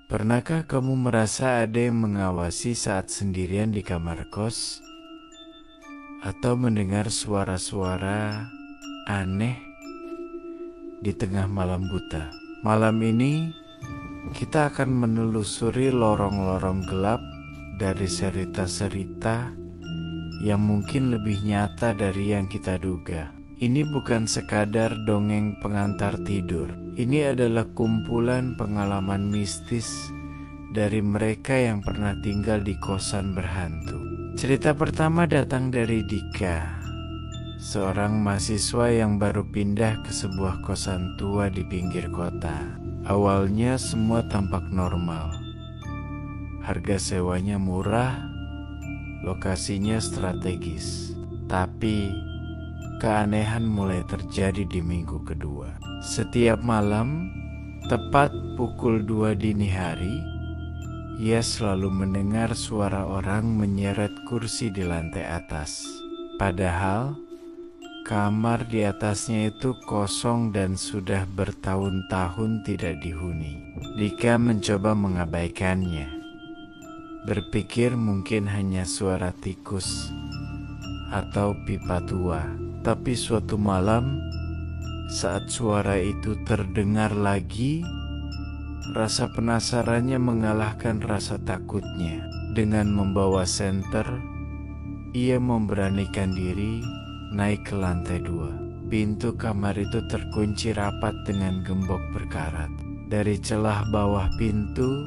Pernahkah kamu merasa ada yang mengawasi saat sendirian di kamar kos? Atau mendengar suara-suara aneh di tengah malam buta? Malam ini kita akan menelusuri lorong-lorong gelap dari cerita-cerita yang mungkin lebih nyata dari yang kita duga. Ini bukan sekadar dongeng pengantar tidur. Ini adalah kumpulan pengalaman mistis dari mereka yang pernah tinggal di kosan berhantu. Cerita pertama datang dari Dika, seorang mahasiswa yang baru pindah ke sebuah kosan tua di pinggir kota. Awalnya semua tampak normal. Harga sewanya murah, lokasinya strategis. Tapi keanehan mulai terjadi di minggu kedua. Setiap malam, tepat pukul 2 dini hari, ia selalu mendengar suara orang menyeret kursi di lantai atas. Padahal, kamar di atasnya itu kosong dan sudah bertahun-tahun tidak dihuni. Dika mencoba mengabaikannya, berpikir mungkin hanya suara tikus atau pipa tua. Tapi suatu malam, saat suara itu terdengar lagi, rasa penasarannya mengalahkan rasa takutnya. Dengan membawa senter, ia memberanikan diri naik ke lantai 2. Pintu kamar itu terkunci rapat dengan gembok berkarat. Dari celah bawah pintu,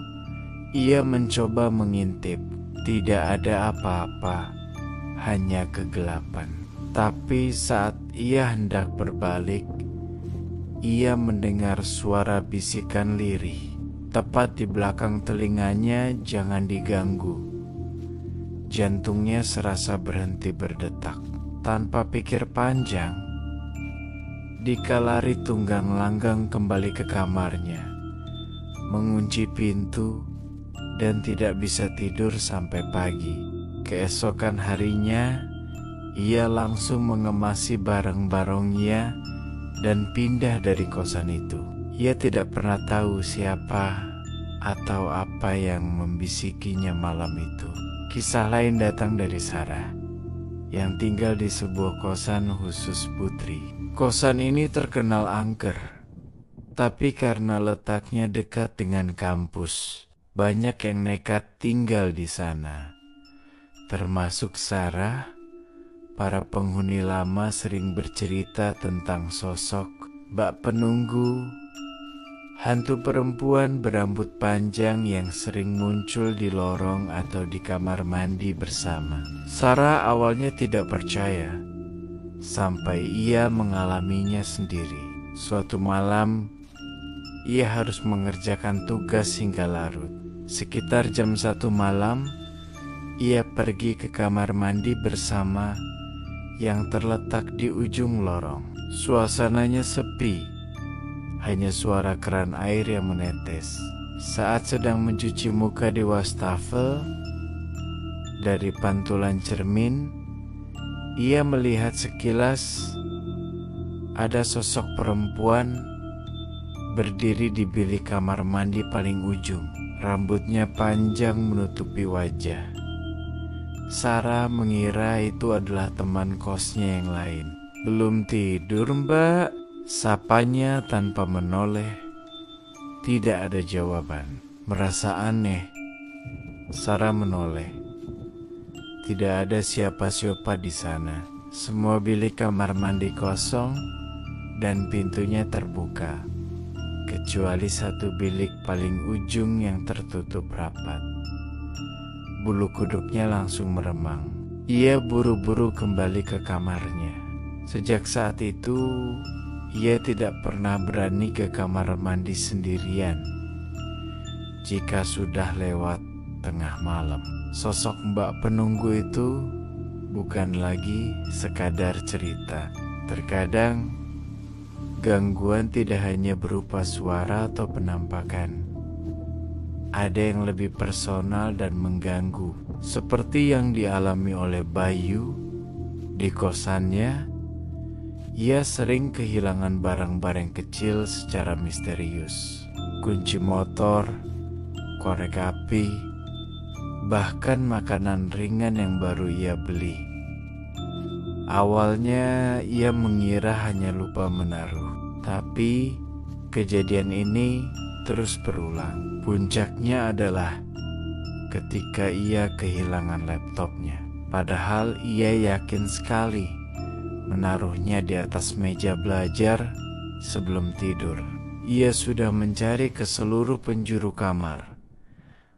ia mencoba mengintip. Tidak ada apa-apa, hanya kegelapan. Tapi saat ia hendak berbalik, ia mendengar suara bisikan lirih. Tepat di belakang telinganya, "Jangan diganggu." Jantungnya serasa berhenti berdetak. Tanpa pikir panjang, Dika lari tunggang langgang kembali ke kamarnya, mengunci pintu, dan tidak bisa tidur sampai pagi. Keesokan harinya, ia langsung mengemasi barang-barangnya dan pindah dari kosan itu. Ia tidak pernah tahu siapa atau apa yang membisikinya malam itu. Kisah lain datang dari Sarah, yang tinggal di sebuah kosan khusus putri. Kosan ini terkenal angker, tapi karena letaknya dekat dengan kampus, banyak yang nekat tinggal di sana. Termasuk Sarah. Para penghuni lama sering bercerita tentang sosok Mbak Penunggu, hantu perempuan berambut panjang yang sering muncul di lorong atau di kamar mandi bersama. Sarah awalnya tidak percaya, sampai ia mengalaminya sendiri. Suatu malam, ia harus mengerjakan tugas hingga larut. Sekitar jam 1 malam, ia pergi ke kamar mandi bersama yang terletak di ujung lorong. Suasananya sepi, hanya suara keran air yang menetes. Saat sedang mencuci muka di wastafel, dari pantulan cermin, ia melihat sekilas ada sosok perempuan berdiri di bilik kamar mandi paling ujung. Rambutnya panjang menutupi wajah. Sarah mengira itu adalah teman kosnya yang lain. "Belum tidur, Mbak?" sapanya tanpa menoleh. Tidak ada jawaban. Merasa aneh, Sarah menoleh. Tidak ada siapa-siapa di sana. Semua bilik kamar mandi kosong dan pintunya terbuka, kecuali satu bilik paling ujung yang tertutup rapat. Bulu kuduknya langsung meremang. Ia buru-buru kembali ke kamarnya. Sejak saat itu, ia tidak pernah berani ke kamar mandi sendirian. Jika sudah lewat tengah malam, sosok Mbak Penunggu itu bukan lagi sekadar cerita. Terkadang, gangguan tidak hanya berupa suara atau penampakan. Ada yang lebih personal dan mengganggu, seperti yang dialami oleh Bayu di kosannya. Ia sering kehilangan barang-barang kecil secara misterius. Kunci motor, korek api, bahkan makanan ringan yang baru ia beli. Awalnya ia mengira hanya lupa menaruh, tapi kejadian ini terus berulang. Puncaknya adalah ketika ia kehilangan laptopnya. Padahal ia yakin sekali menaruhnya di atas meja belajar sebelum tidur. Ia sudah mencari ke seluruh penjuru kamar,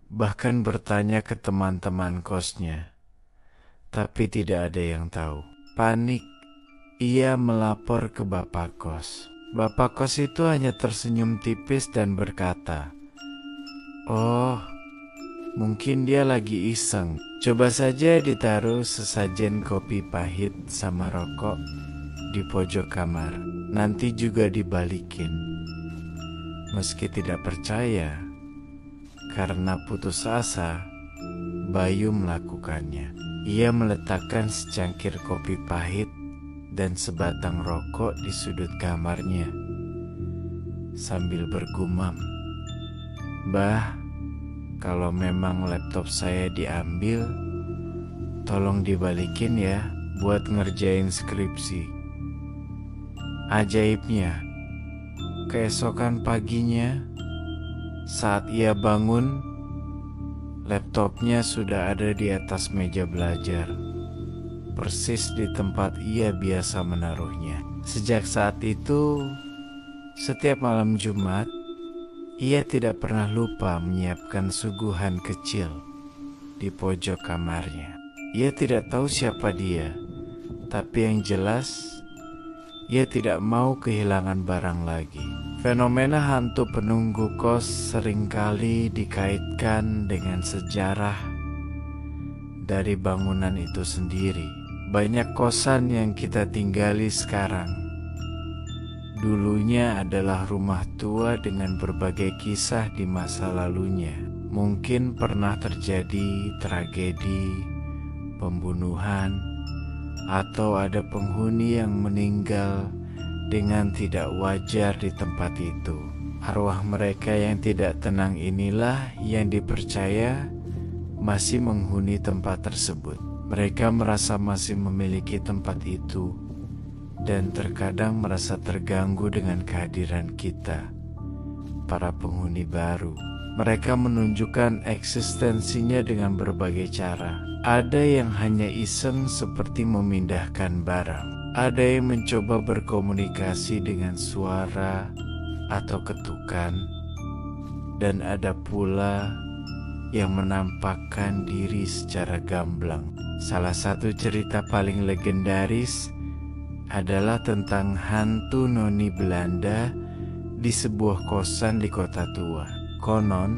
bahkan bertanya ke teman-teman kosnya, tapi tidak ada yang tahu. Panik, ia melapor ke bapak kos. Bapak kos itu hanya tersenyum tipis dan berkata, "Oh, mungkin dia lagi iseng. Coba saja ditaruh sesajen kopi pahit sama rokok di pojok kamar. Nanti juga dibalikin." Meski tidak percaya, karena putus asa, Bayu melakukannya. Ia meletakkan secangkir kopi pahit dan sebatang rokok di sudut kamarnya sambil bergumam, "Bah, kalau memang laptop saya diambil, tolong dibalikin ya buat ngerjain skripsi." Ajaibnya, keesokan paginya saat ia bangun, laptopnya sudah ada di atas meja belajar, persis di tempat ia biasa menaruhnya. Sejak saat itu, setiap malam Jumat, ia tidak pernah lupa menyiapkan suguhan kecil di pojok kamarnya. Ia tidak tahu siapa dia, tapi yang jelas, ia tidak mau kehilangan barang lagi. Fenomena hantu penunggu kos seringkali dikaitkan dengan sejarah dari bangunan itu sendiri. Banyak kosan yang kita tinggali sekarang dulunya adalah rumah tua dengan berbagai kisah di masa lalunya. Mungkin pernah terjadi tragedi, pembunuhan, atau ada penghuni yang meninggal dengan tidak wajar di tempat itu. Arwah mereka yang tidak tenang inilah yang dipercaya masih menghuni tempat tersebut. Mereka merasa masih memiliki tempat itu dan terkadang merasa terganggu dengan kehadiran kita, para penghuni baru. Mereka menunjukkan eksistensinya dengan berbagai cara. Ada yang hanya iseng seperti memindahkan barang. Ada yang mencoba berkomunikasi dengan suara atau ketukan. Dan ada pula yang menampakkan diri secara gamblang. Salah satu cerita paling legendaris adalah tentang hantu noni Belanda di sebuah kosan di kota tua. Konon,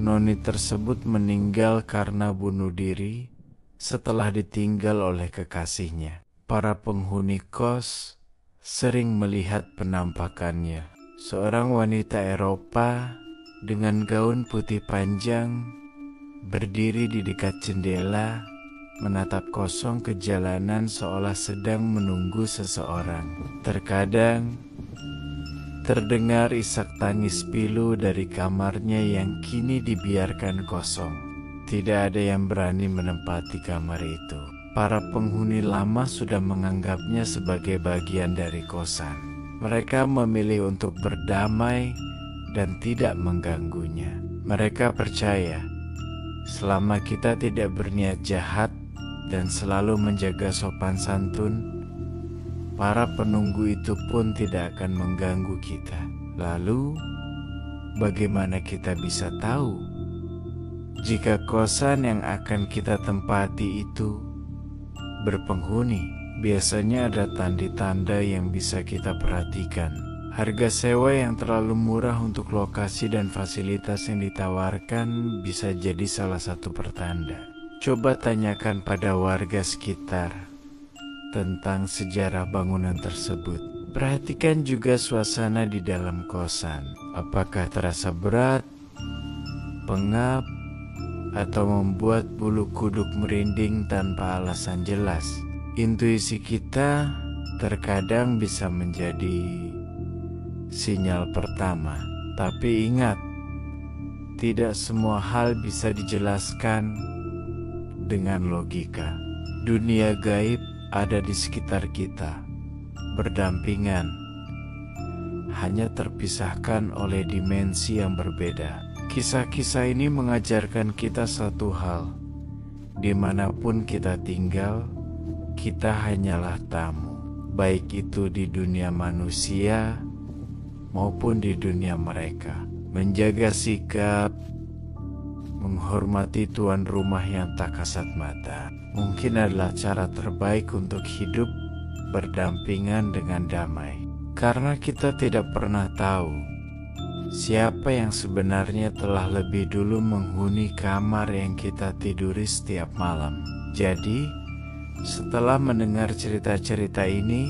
noni tersebut meninggal karena bunuh diri setelah ditinggal oleh kekasihnya. Para penghuni kos sering melihat penampakannya. Seorang wanita Eropa dengan gaun putih panjang berdiri di dekat jendela, menatap kosong ke jalanan seolah sedang menunggu seseorang. Terkadang terdengar isak tangis pilu dari kamarnya yang kini dibiarkan kosong. Tidak ada yang berani menempati kamar itu. Para penghuni lama sudah menganggapnya sebagai bagian dari kosan. Mereka memilih untuk berdamai dan tidak mengganggunya. Mereka percaya, selama kita tidak berniat jahat dan selalu menjaga sopan santun, para penunggu itu pun tidak akan mengganggu kita. Lalu, bagaimana kita bisa tahu jika kosan yang akan kita tempati itu berpenghuni? Biasanya ada tanda-tanda yang bisa kita perhatikan. Harga sewa yang terlalu murah untuk lokasi dan fasilitas yang ditawarkan bisa jadi salah satu pertanda. Coba tanyakan pada warga sekitar tentang sejarah bangunan tersebut. Perhatikan juga suasana di dalam kosan. Apakah terasa berat, pengap, atau membuat bulu kuduk merinding tanpa alasan jelas? Intuisi kita terkadang bisa menjadi sinyal pertama. Tapi ingat, tidak semua hal bisa dijelaskan dengan logika. Dunia gaib ada di sekitar kita, berdampingan, hanya terpisahkan oleh dimensi yang berbeda. Kisah-kisah ini mengajarkan kita satu hal: dimanapun kita tinggal, kita hanyalah tamu, baik itu di dunia manusia maupun di dunia mereka. Menjaga sikap, menghormati tuan rumah yang tak kasat mata, mungkin adalah cara terbaik untuk hidup berdampingan dengan damai. Karena kita tidak pernah tahu siapa yang sebenarnya telah lebih dulu menghuni kamar yang kita tiduri setiap malam. Jadi, setelah mendengar cerita-cerita ini,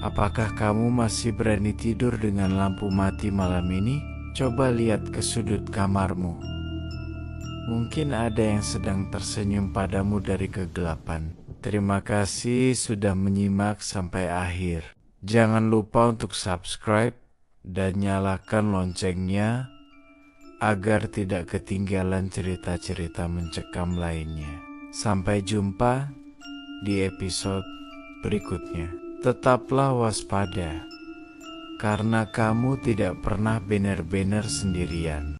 apakah kamu masih berani tidur dengan lampu mati malam ini? Coba lihat ke sudut kamarmu. Mungkin ada yang sedang tersenyum padamu dari kegelapan. Terima kasih sudah menyimak sampai akhir. Jangan lupa untuk subscribe dan nyalakan loncengnya agar tidak ketinggalan cerita-cerita mencekam lainnya. Sampai jumpa di episode berikutnya. Tetaplah waspada, karena kamu tidak pernah benar-benar sendirian.